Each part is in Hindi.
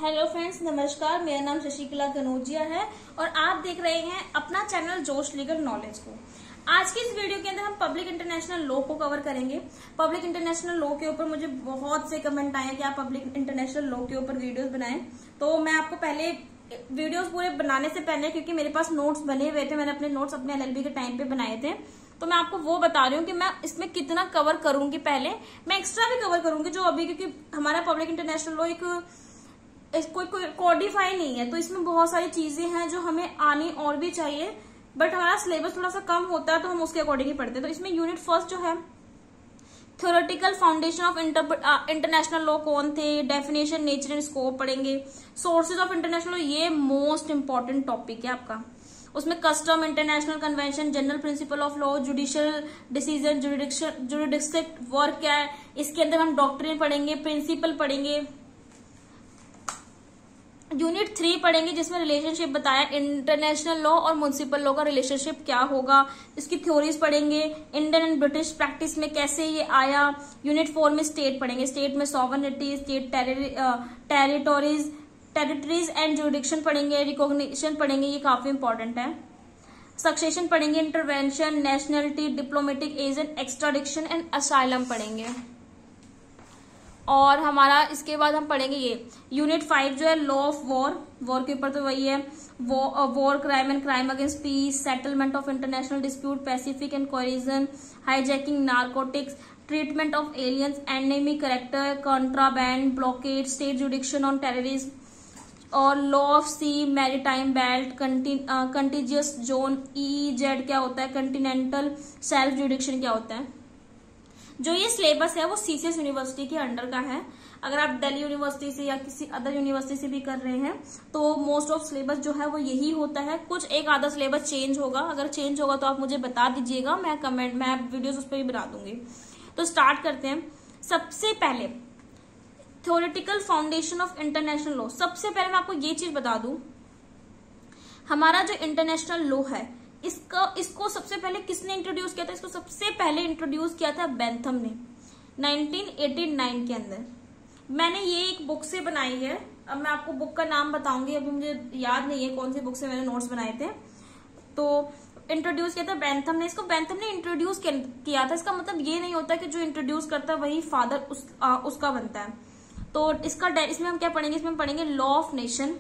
हेलो फ्रेंड्स, नमस्कार। मेरा नाम शशिकला कनौजिया है और आप देख रहे हैं अपना चैनल जोश लीगल नॉलेज को। आज की इस वीडियो के अंदर हम पब्लिक इंटरनेशनल लॉ को कवर करेंगे। पब्लिक इंटरनेशनल लॉ के ऊपर मुझे बहुत से कमेंट आए कि आप पब्लिक इंटरनेशनल लॉ के ऊपर वीडियोस बनाएं, तो मैं आपको पहले वीडियोस पूरे बनाने से पहले, क्योंकि मेरे पास नोट्स बने हुए थे, मैंने अपने नोट्स अपने LLB के टाइम पे बनाए थे, तो मैं आपको वो बता रही हूँ कि मैं इसमें कितना कवर करूंगी। पहले मैं एक्स्ट्रा भी कवर करूंगी जो अभी, क्योंकि हमारा पब्लिक इंटरनेशनल लॉ कोई कोडिफाई नहीं है, तो इसमें बहुत सारी चीजें हैं जो हमें आनी और भी चाहिए, बट हमारा सिलेबस थोड़ा सा कम होता है तो हम उसके अकॉर्डिंग ही पढ़ते हैं। तो इसमें यूनिट फर्स्ट जो है theoretical foundation of international law कौन थे, डेफिनेशन, नेचर एंड स्कोप पढ़ेंगे। सोर्सेज ऑफ इंटरनेशनल लॉ, ये मोस्ट इंपॉर्टेंट टॉपिक है आपका। उसमें custom, international convention, general principle of law, judicial decision, जुडिक्सिक वर्क क्या है, इसके अंदर हम डॉक्ट्रिन पढ़ेंगे, प्रिंसिपल पढ़ेंगे। यूनिट 3 पढ़ेंगे जिसमें रिलेशनशिप बताया, इंटरनेशनल लॉ और म्युनिसिपल लॉ का रिलेशनशिप क्या होगा, इसकी थ्योरीज पढ़ेंगे। इंडियन एंड ब्रिटिश प्रैक्टिस में कैसे ये आया। यूनिट 4 में स्टेट पढ़ेंगे, स्टेट में sovereignty, state territories and jurisdiction पढ़ेंगे, रिकॉग्निशन पढ़ेंगे, ये काफी इंपॉर्टेंट है। सक्सेशन पढ़ेंगे, intervention, nationality, diplomatic agent, extradition and asylum पढ़ेंगे। और हमारा इसके बाद हम पढ़ेंगे ये यूनिट 5 जो है लॉ ऑफ वॉर के ऊपर, तो वही है war crime and crime against peace, settlement of international dispute, pacific and coercion, hijacking, narcotics, treatment of aliens, enemy character, contraband, blockade, state jurisdiction on terrorism, और law of sea, maritime belt, contiguous zone, EEZ क्या होता है, कंटिनेंटल सेल्फ जुडिक्शन क्या होता है। जो ये सिलेबस है वो CCS यूनिवर्सिटी के अंडर का है। अगर आप दिल्ली यूनिवर्सिटी से या किसी अदर यूनिवर्सिटी से भी कर रहे हैं तो मोस्ट ऑफ सिलेबस जो है वो यही होता है। कुछ एक आधा सिलेबस चेंज होगा, अगर चेंज होगा तो आप मुझे बता दीजिएगा, मैं वीडियोस उस पर भी बना दूंगी। तो स्टार्ट करते हैं। सबसे पहले theoretical foundation of international law. सबसे पहले मैं आपको ये चीज बता दूं, हमारा जो इंटरनेशनल लॉ है इसको सबसे पहले किसने इंट्रोड्यूस किया था? इसको सबसे पहले इंट्रोड्यूस किया था बेंथम ने 1989 के अंदर। मैंने ये एक बुक से बनाई है, अब मैं आपको बुक का नाम बताऊंगी, अभी मुझे याद नहीं है कौन सी बुक से मैंने नोट्स बनाए थे। तो इंट्रोड्यूस किया था बेंथम ने, इसको बेंथम ने इंट्रोड्यूस किया था। इसका मतलब ये नहीं होता कि जो इंट्रोड्यूस करता है वही फादर उसका बनता है। तो इसमें हम क्या पढ़ेंगे, इसमें हम पढ़ेंगे लॉ ऑफ नेशन,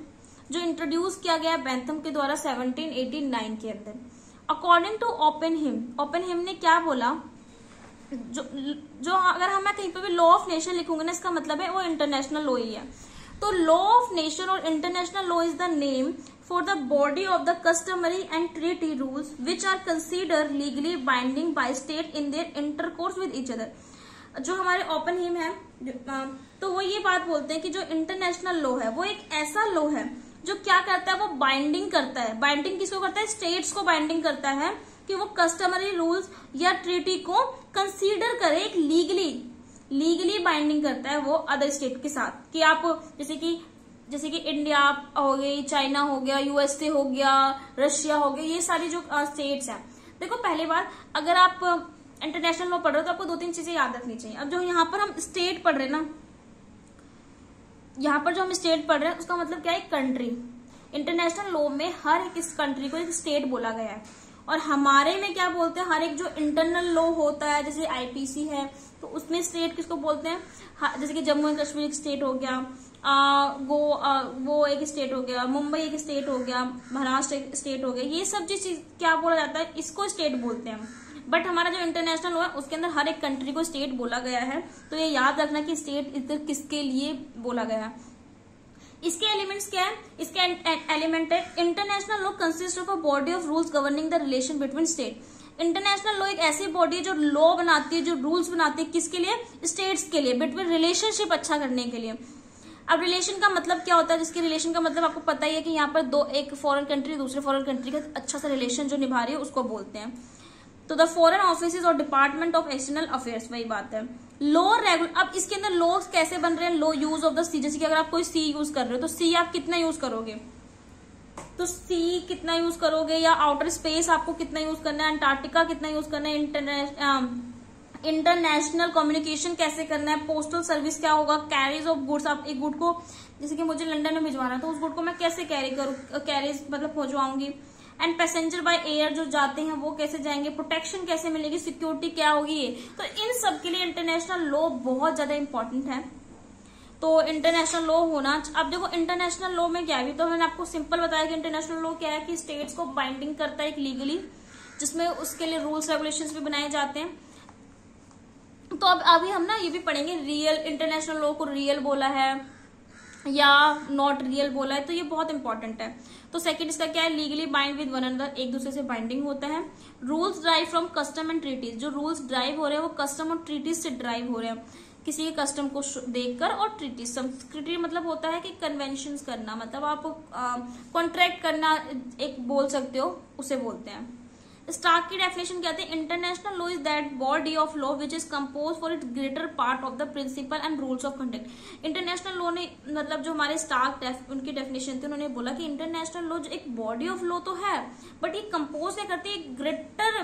जो इंट्रोड्यूस किया गया बेंथम के द्वारा 1789 के अंदर। अकॉर्डिंग टू ओपनहिम ने क्या बोला, जो अगर हम कहीं पे भी लॉ ऑफ नेशन लिखूंगे ना, इसका मतलब है वो इंटरनेशनल लॉ ही है। तो लॉ ऑफ नेशन और international law is the name for the body of the customary and treaty rules which are consider legally binding by state in their intercourse with each other. जो हमारे ओपनहिम है तो वो ये बात बोलते हैं कि जो इंटरनेशनल लॉ है वो एक ऐसा लॉ है जो क्या करता है, वो बाइंडिंग करता है। बाइंडिंग किसको करता है? स्टेट्स को बाइंडिंग करता है कि वो कस्टमरी रूल्स या ट्रीटी को कंसीडर करे, एक लीगली बाइंडिंग करता है वो अदर स्टेट के साथ। कि आप जैसे कि इंडिया हो गई, चाइना हो गया, USA हो गया, रशिया हो गया, ये सारी जो स्टेट्स हैं। देखो पहली बात, अगर आप इंटरनेशनल लॉ पढ़ रहे हो तो आपको 2-3 चीजें याद रखनी चाहिए। अब जो यहाँ पर हम स्टेट पढ़ रहे हैं ना, यहाँ पर जो हम स्टेट पढ़ रहे हैं उसका मतलब क्या है? कंट्री। इंटरनेशनल लॉ में हर एक इस कंट्री को एक स्टेट बोला गया है, और हमारे में क्या बोलते हैं, हर एक जो इंटरनल लॉ होता है, जैसे IPC है तो उसमें स्टेट किसको बोलते हैं? जैसे कि जम्मू एंड कश्मीर एक स्टेट हो गया, वो एक स्टेट हो गया, मुंबई एक स्टेट हो गया, महाराष्ट्र एक स्टेट हो गया, ये सब चीज क्या बोला जाता है? इसको स्टेट बोलते हैं। बट हमारा जो इंटरनेशनल लॉ है उसके अंदर हर एक कंट्री को स्टेट बोला गया है, तो ये याद रखना कि स्टेट इधर किसके लिए बोला गया है। इसके एलिमेंट्स क्या है? इसके एलिमेंट है international law consist of a body of rules governing the relation between state. International law एक ऐसी बॉडी है जो लॉ बनाती है, जो रूल्स बनाती है, किसके लिए? स्टेट्स के लिए, बिटवीन रिलेशनशिप अच्छा करने के लिए। अब रिलेशन का मतलब क्या होता है? जिसके रिलेशन का मतलब आपको पता ही है कि यहाँ पर एक फॉरेन कंट्री दूसरे फॉरेन कंट्री का अच्छा सा रिलेशन जो निभा रही है उसको बोलते हैं। तो द फॉरेन ऑफिस और डिपार्टमेंट ऑफ एक्सटर्नल अफेयर्स, वही बात है। लॉ रेगुलर, अब इसके अंदर लॉज कैसे बन रहे हैं? लॉ यूज ऑफ द सी, जैसे कि अगर आप कोई सी यूज कर रहे हो तो सी आप कितना यूज करोगे? तो सी कितना यूज करोगे, या आउटर स्पेस आपको कितना यूज करना है, अंटार्कटिका कितना यूज करना है, इंटरनेशनल कम्युनिकेशन कैसे करना है, पोस्टल सर्विस क्या होगा, कैरीज ऑफ गुड्स, आप एक गुड को जैसे कि मुझे लंदन में भिजवाना, तो उस गुड को मैं कैसे कैरी करूँ, कैरेज मतलब पहुंचवाऊंगी। एंड पैसेंजर बाय एयर जो जाते हैं वो कैसे जाएंगे, प्रोटेक्शन कैसे मिलेगी, सिक्योरिटी क्या होगी ये। तो इन सब के लिए इंटरनेशनल लॉ बहुत ज्यादा इंपॉर्टेंट है। तो इंटरनेशनल लॉ होना, अब देखो इंटरनेशनल लॉ में क्या है, तो मैंने आपको सिंपल बताया कि इंटरनेशनल लॉ क्या है कि स्टेट्स को बाइंडिंग करता है एक लीगली, जिसमें उसके लिए रूल्स रेगुलेशंस भी बनाए जाते हैं। तो अब अभी हम ना ये भी पढ़ेंगे रियल, इंटरनेशनल लॉ को रियल बोला है या नॉट रियल बोला है, तो ये बहुत इंपॉर्टेंट है। तो सेकंड इसका क्या है, legally bind with one another, एक दूसरे से बाइंडिंग होता है। Rules drive from custom and treaties, जो रूल्स ड्राइव हो रहे हैं वो कस्टम और ट्रीटीज से ड्राइव हो रहे हैं, किसी के कस्टम को देखकर। और ट्रीटीज, संस्कृति मतलब होता है कि कन्वेंशन करना, मतलब आप कॉन्ट्रैक्ट करना एक बोल सकते हो, उसे बोलते हैं। स्टार्क की डेफिनेशन क्या है, international law is that body of law which is compose for it greater part of the principle and rules of conduct. International law ने मतलब जो हमारे स्टार्क उनकी डेफिनेशन थी, उन्होंने बोला कि इंटरनेशनल लॉ जो एक बॉडी ऑफ लॉ तो है, बट ये कंपोज क्या करती है, greater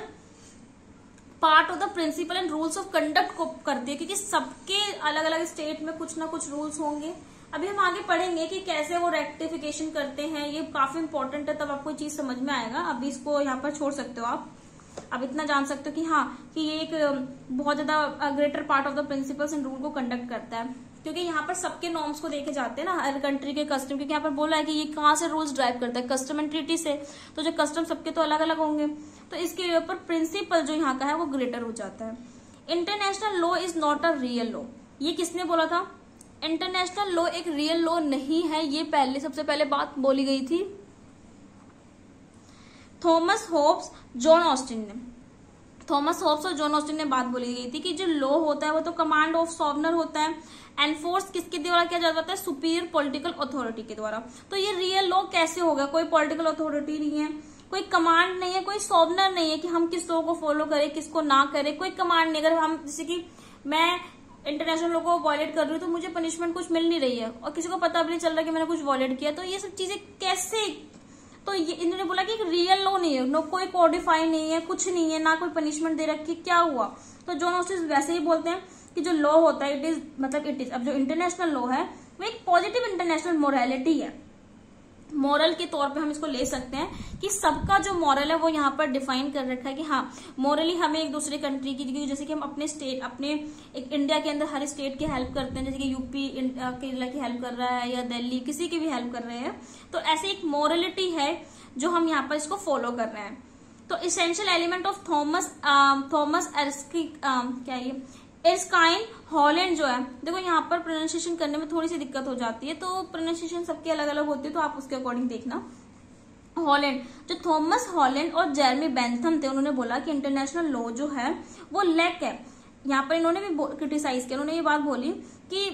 part of the principle and rules of conduct को करती है, क्योंकि सबके अलग अलग स्टेट में कुछ ना कुछ रूल्स होंगे। अभी हम आगे पढ़ेंगे कि कैसे वो रेक्टिफिकेशन करते हैं, ये काफी इंपॉर्टेंट है, तब आपको चीज समझ में आएगा। अभी इसको यहाँ पर छोड़ सकते हो आप, अब इतना जान सकते हो कि हाँ कि ये एक बहुत ज्यादा greater part of the principles and rule को कंडक्ट करता है, क्योंकि यहाँ पर सबके नॉर्म्स को देखे जाते हैं ना, हर कंट्री के कस्टम, क्योंकि यहाँ पर बोला है कि ये कहाँ से रूल्स ड्राइव करता है, कस्टम एंड ट्रीटी से। तो जो कस्टम सबके तो अलग अलग होंगे, तो इसके ऊपर प्रिंसिपल जो यहाँ का है वो ग्रेटर हो जाता है। International law is not a real law, ये किसने बोला था, इंटरनेशनल लॉ एक रियल लॉ नहीं है, ये पहले सबसे पहले बात बोली गई थी थॉमस होब्स, जॉन ऑस्टिन ने। थॉमस होब्स और जॉन ऑस्टिन ने बात बोली गई थी कि जो लॉ होता है वो तो कमांड ऑफ सॉवरन होता है, एनफोर्स किसके द्वारा किया जाता है, सुपीरियर पॉलिटिकल अथॉरिटी के द्वारा। तो ये रियल लॉ कैसे होगा, कोई पॉलिटिकल अथॉरिटी नहीं है, कोई कमांड नहीं है, कोई सॉवरन नहीं है कि हम किस लॉ को फॉलो करें किसको ना करें, कोई कमांड नहीं। अगर हम जैसे कि मैं इंटरनेशनल लॉ को वायलेट कर रही हूँ तो मुझे पनिशमेंट कुछ मिल नहीं रही है और किसी को पता भी नहीं चल रहा कि मैंने कुछ वायलेट किया, तो ये सब चीजें कैसे, तो ये इन्होंने बोला कि एक रियल लॉ नहीं है, नो कोई कोडिफाई नहीं है, कुछ नहीं है, ना कोई पनिशमेंट दे रखी, क्या हुआ। तो जॉन ऑस्टिन वैसे ही बोलते हैं कि जो लॉ होता है इट इज मतलब इट इज, अब जो इंटरनेशनल लॉ है वो एक पॉजिटिव इंटरनेशनल मोरालिटी है, मॉरल के तौर पे हम इसको ले सकते हैं कि सबका जो मॉरल है वो यहाँ पर डिफाइन कर रखा है कि हाँ मॉरली हमें एक दूसरे कंट्री की, जैसे कि हम अपने स्टेट, अपने एक इंडिया के अंदर हर स्टेट की हेल्प करते हैं, जैसे कि यूपी केरला की हेल्प कर रहा है या दिल्ली किसी की भी हेल्प कर रहे हैं, तो ऐसे एक मॉरलिटी है जो हम यहाँ पर इसको फॉलो कर रहे हैं। तो इसेंशियल एलिमेंट ऑफ थॉमस क्या ये एर्स्काइन हॉलैंड जो है, देखो यहाँ पर प्रोनाउंसिएशन करने में थोड़ी सी दिक्कत हो जाती है, तो प्रोनाउंसिएशन सबकी अलग अलग होती है, तो आप उसके अकॉर्डिंग देखना। हॉलैंड, जो थॉमस हॉलैंड और जेरेमी बेंथम थे, उन्होंने बोला कि इंटरनेशनल लॉ जो है वो लैक है। यहाँ पर इन्होंने भी क्रिटिसाइज किया, उन्होंने ये बात बोली कि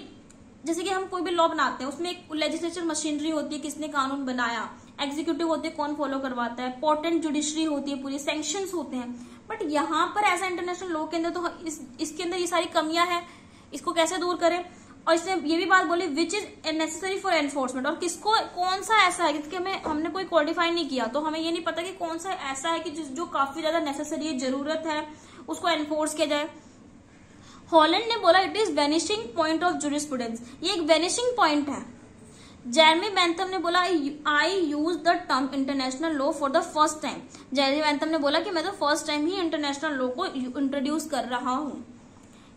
जैसे कि हम कोई भी लॉ बनाते हैं उसमें एक लेजिस्लेचर मशीनरी होती है, किसने कानून बनाया, एग्जीक्यूटिव होती है कौन फॉलो करवाता है, पोटेंट जुडिशरी होती है, पूरी सैंक्शंस होते हैं, बट यहाँ पर ऐसा इंटरनेशनल लॉ के अंदर तो इसके अंदर ये सारी कमियां हैं, इसको कैसे दूर करें। और इसने ये भी बात बोली which is necessary for enforcement, और किसको कौन सा ऐसा है जिसके हमने कोई क्वालिफाई नहीं किया, तो हमें ये नहीं पता कि कौन सा ऐसा है कि जो काफी ज्यादा नेसेसरी है, जरूरत है, उसको एनफोर्स किया जाए। हॉलैंड ने बोला it is vanishing point of jurisprudence, ये एक वेनिशिंग पॉइंट है। जेरेमी बेंथम ने बोला I use the term international law for the first time, Jeremy Bentham ने बोला कि मैं तो फर्स्ट टाइम ही इंटरनेशनल लॉ को इंट्रोड्यूस कर रहा हूँ।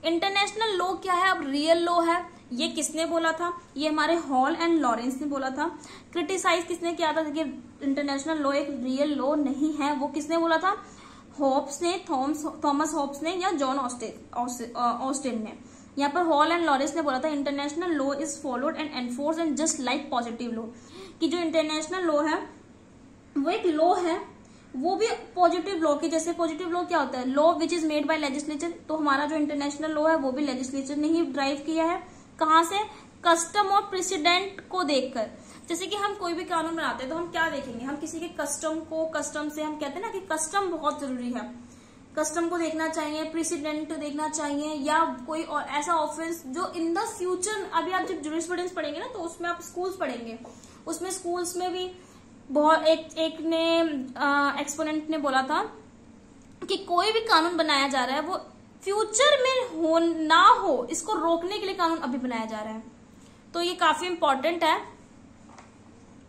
इंटरनेशनल लॉ क्या है, अब रियल लॉ है, ये किसने बोला था, ये हमारे हॉल एंड लॉरेंस ने बोला था। क्रिटिसाइज किसने किया था कि इंटरनेशनल लॉ एक रियल लॉ नहीं है, वो किसने बोला था, होब्स ने, थॉमस होब्स ने या जॉन ऑस्टिन ने। यहाँ पर हॉल एंड लॉरेंस ने बोला था international law is followed and enforce and just like positive law, कि जो इंटरनेशनल लॉ है वो एक लॉ है, वो भी पॉजिटिव लॉ की जैसे। पॉजिटिव लॉ क्या होता है, law which is made by legislature, तो हमारा जो इंटरनेशनल लॉ है वो भी लेजिस्लेचर ने ही ड्राइव किया है, कहाँ से, कस्टम और प्रेसिडेंट को देखकर। जैसे कि हम कोई भी कानून बनाते हैं तो हम क्या देखेंगे, हम किसी के कस्टम को, कस्टम से हम कहते हैं ना कि कस्टम बहुत जरूरी है, कस्टम को देखना चाहिए, प्रेसिडेंट देखना चाहिए, या कोई और ऐसा ऑफेंस जो इन द फ्यूचर, अभी आप जब जूरिस्प्रूडेंस पढ़ेंगे ना तो उसमें आप स्कूल्स पढ़ेंगे, उसमें स्कूल्स में भी बहुत एक ने एक्सपोनेंट ने बोला था कि कोई भी कानून बनाया जा रहा है वो फ्यूचर में हो ना हो, इसको रोकने के लिए कानून अभी बनाया जा रहा है। तो ये काफी इंपॉर्टेंट है।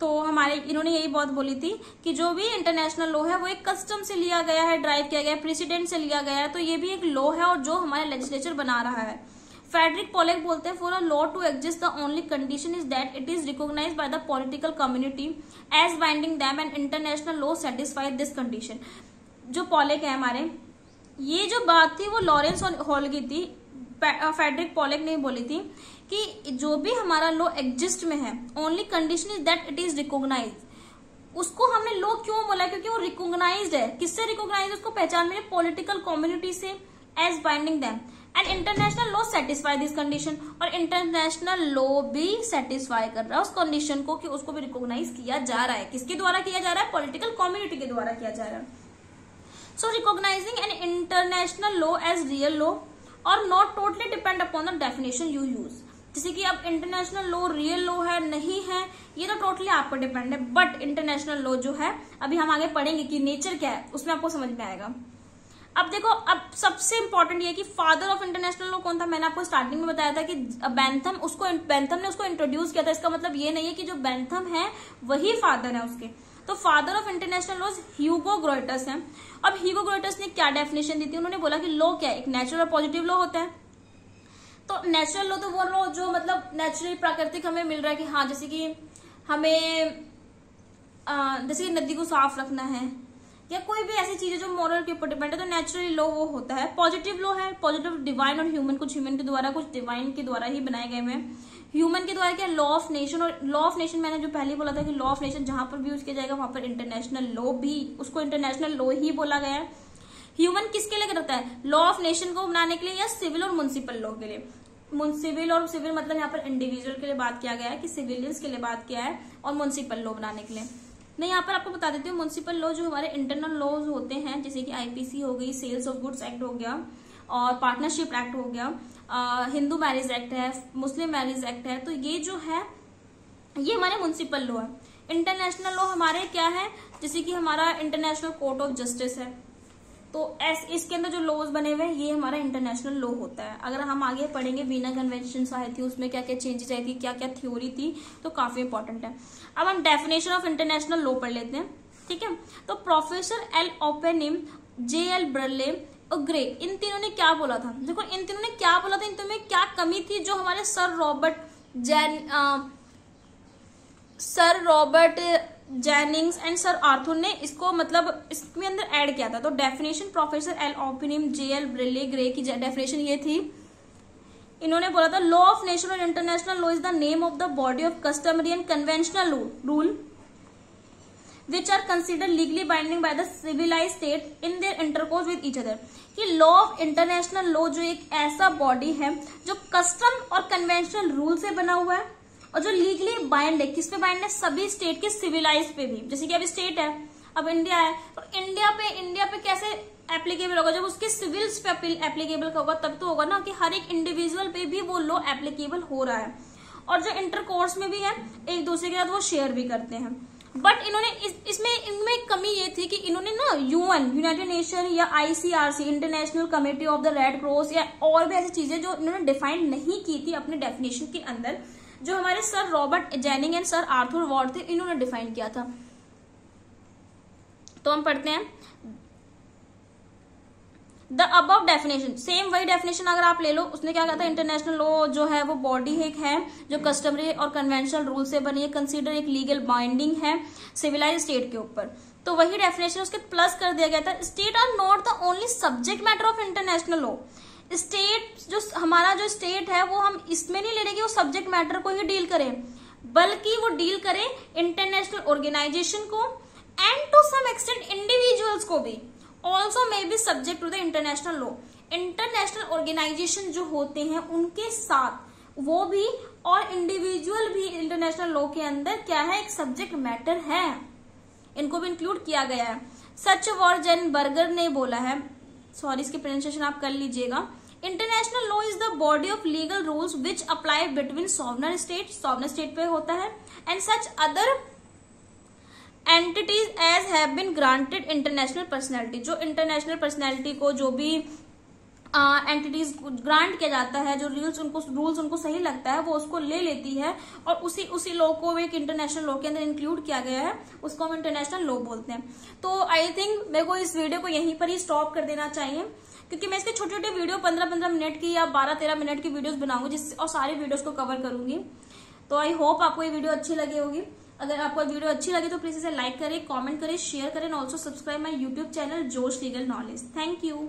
तो हमारे इन्होंने यही बात बोली थी कि जो भी इंटरनेशनल लॉ है वो एक कस्टम से लिया गया है, ड्राइव किया गया है, प्रेसिडेंट से लिया गया है, तो ये भी एक लॉ है और जो हमारे लेजिस्लेचर बना रहा है। फ्रेडरिक पोलेक बोलते हैं for a law to exist the only condition is that it is recognised by the political community as binding them and international law satisfy this condition. जो पोलेक है हमारे, ये जो बात थी वो लॉरेंस हॉल की थी, फ्रेडरिक पोलेक ने बोली थी कि जो भी हमारा लॉ एग्जिस्ट में है, only condition is that it is recognised. उसको हमने लॉ क्यों बोला, क्योंकि वो रिकॉग्नाइज्ड है। किससे रिकॉग्नाइज, उसको पहचान मिले पॉलिटिकल कम्युनिटी से, as binding them and international law satisfy this condition. और इंटरनेशनल लॉ भी सेटिस्फाई कर रहा है उस कंडीशन को कि उसको भी रिकॉग्नाइज किया जा रहा है। किसके द्वारा किया जा रहा है, पॉलिटिकल कम्युनिटी के द्वारा किया जा रहा है। So recognizing an international law as real law और not totally depend upon the definition you use. जैसे कि अब इंटरनेशनल लॉ रियल लॉ है नहीं है, ये तो टोटली आप पर डिपेंड है, बट इंटरनेशनल लॉ जो है, अभी हम आगे पढ़ेंगे कि नेचर क्या है, उसमें आपको समझ में आएगा। अब देखो, अब सबसे इंपॉर्टेंट ये कि फादर ऑफ इंटरनेशनल लॉ कौन था। मैंने आपको स्टार्टिंग में बताया था कि बेंथम ने उसको इंट्रोड्यूस किया था। इसका मतलब ये नहीं है कि जो बेंथम है वही फादर है उसके। तो फादर ऑफ इंटरनेशनल लॉज ह्यूगो ग्रोइटस है। अब ह्यूगो ग्रोइटस ने क्या डेफिनेशन दी थी, उन्होंने बोला कि लॉ क्या है, एक नेचुरल और पॉजिटिव लॉ होता है। तो नेचुरल लॉ तो वो लॉ जो मतलब नेचुरली प्राकृतिक हमें मिल रहा है कि हाँ, जैसे कि हमें जैसे कि नदी को साफ रखना है या कोई भी ऐसी चीज है जो मॉरल के ऊपर डिपेंड है, तो नेचुरली लॉ वो होता है। पॉजिटिव लॉ है, पॉजिटिव डिवाइन और ह्यूमन, कुछ ह्यूमन के द्वारा कुछ डिवाइन के द्वारा ही बनाए गए हैं। ह्यूमन के द्वारा क्या, लॉ ऑफ नेशन। और लॉ ऑफ नेशन मैंने जो पहले बोला था कि लॉ ऑफ नेशन जहां पर भी यूज किया जाएगा वहां पर इंटरनेशनल लॉ भी, उसको इंटरनेशनल लॉ ही बोला गया है। ह्यूमन किसके लिए रहता है, लॉ ऑफ नेशन को बनाने के लिए या सिविल और म्युनिसिपल लॉ के लिए। सिविल और सिविल मतलब यहाँ पर इंडिविजुअल के लिए बात किया गया है कि सिविलियंस के लिए बात किया है, और म्युनिसिपल लॉ बनाने के लिए नहीं। यहाँ पर आपको बता देती हूँ, म्युनिसिपल लॉ जो हमारे इंटरनल लॉज होते हैं, जैसे कि आईपीसी हो गई, सेल्स ऑफ गुड्स एक्ट हो गया, और पार्टनरशिप एक्ट हो गया, हिंदू मैरिज एक्ट है, मुस्लिम मैरिज एक्ट है, तो ये जो है ये हमारे म्युनिसिपल लॉ है। इंटरनेशनल लॉ हमारे क्या है, जैसे कि हमारा इंटरनेशनल कोर्ट ऑफ जस्टिस है, तो इसके अंदर जो लॉज बने हुए हैं ये हमारा इंटरनेशनल लॉ होता है। अगर हम आगे पढ़ेंगे वीना कन्वेंशन आई थी, उसमें क्या क्या चेंजेस आई थी, क्या क्या थ्योरी थी, तो काफी इंपॉर्टेंट है। अब हम डेफिनेशन ऑफ इंटरनेशनल लॉ पढ़ लेते हैं, ठीक है। तो प्रोफेसर एल ओपेनिम, जे.एल. बर्ले और ग्रे, इन तीनों ने क्या बोला था, देखो इन तीनों ने क्या बोला था, इन तीनों में क्या कमी थी जो हमारे sir Robert Jennings and sir Arthur ने इसको मतलब इसमें अंदर ऐड किया था। तो definition professor L Oppenheim, J L. Brierly, Gray की डेफिनेशन ये थी, इन्होंने बोला था लॉ ऑफ नेशन और international law is the name of the body of customary and conventional rule which are considered legally binding by the civilized state in their intercourse with each other। कि लॉ ऑफ इंटरनेशनल लॉ जो एक ऐसा बॉडी है जो कस्टम और कन्वेंशनल रूल से बना हुआ है और जो लीगली बाइंड है, किस पे बाइंड है, सभी स्टेट के सिविलाइज पे भी। जैसे कि अब स्टेट है, अब इंडिया है, तो इंडिया पे कैसे एप्लीकेबल होगा, जब उसके सिविल्स पे एप्लीकेबल होगा तब तो होगा ना कि हर एक इंडिविजुअल पे भी वो लॉ एप्लीकेबल हो रहा है। और जो इंटरकोर्स में भी है, एक दूसरे के साथ वो शेयर भी करते हैं। बट इन्होंने इनमें एक कमी ये थी कि इन्होंने ना यूनाइटेड नेशन या ICRC, international committee of the red cross, या और भी ऐसी चीजें जो इन्होंने डिफाइन नहीं की थी अपने डेफिनेशन के अंदर, जो हमारे sir Robert Jenning and sir Arthur Ward थे, इन्होंने डिफाइन किया था। तो हम पढ़ते हैं द अबव डेफिनेशन, सेम वही डेफिनेशन अगर आप ले लो, उसने क्या कहा था, इंटरनेशनल लॉ जो है वो बॉडी एक है जो कस्टमरी और कन्वेंशनल रूल से बनी है, कंसीडर एक लीगल बाइंडिंग है सिविलाइज स्टेट के ऊपर। तो वही डेफिनेशन उसके प्लस कर दिया गया था, state are not the only subject matter of international law. State जो हमारा जो स्टेट है वो हम इसमें नहीं ले रहे कि वो सब्जेक्ट मैटर को ही डील करे, बल्कि वो डील करे इंटरनेशनल ऑर्गेनाइजेशन को and to some extent individuals को भी, also may be subject to the international law. International organisation जो होते हैं उनके साथ वो भी और इंडिविजुअल भी इंटरनेशनल लॉ के अंदर क्या है, एक सब्जेक्ट मैटर है, इनको भी इंक्लूड किया गया है। सच वर्जन बर्गर ने बोला है, सॉरी इसकी प्रोनाउंसिएशन आप कर लीजिएगा, international law is the body of legal rules which apply between sovereign state पे होता है, and such other entities as have been granted international personality. जो इंटरनेशनल पर्सनैलिटी को जो भी एंटिटीज ग्रांट किया जाता है, जो रूल्स उनको सही लगता है वो उसको ले लेती है और उसी लॉ को एक इंटरनेशनल लॉ के अंदर इंक्लूड किया गया है, उसको हम इंटरनेशनल लॉ बोलते हैं। तो आई थिंक मेरे को इस वीडियो को यहीं पर ही स्टॉप कर देना चाहिए, क्योंकि मैं इसके छोटे छोटे वीडियो 15-15 मिनट की या 12-13 मिनट की वीडियोस बनाऊंगी और सारी वीडियोस को कवर करूंगी। तो आई होप आपको ये वीडियो अच्छी लगी होगी। अगर आपको वीडियो अच्छी लगी तो प्लीज इसे लाइक करें, कमेंट करें, शेयर करें, also subscribe my YouTube channel जोश लीगल नॉलेज। Thank you.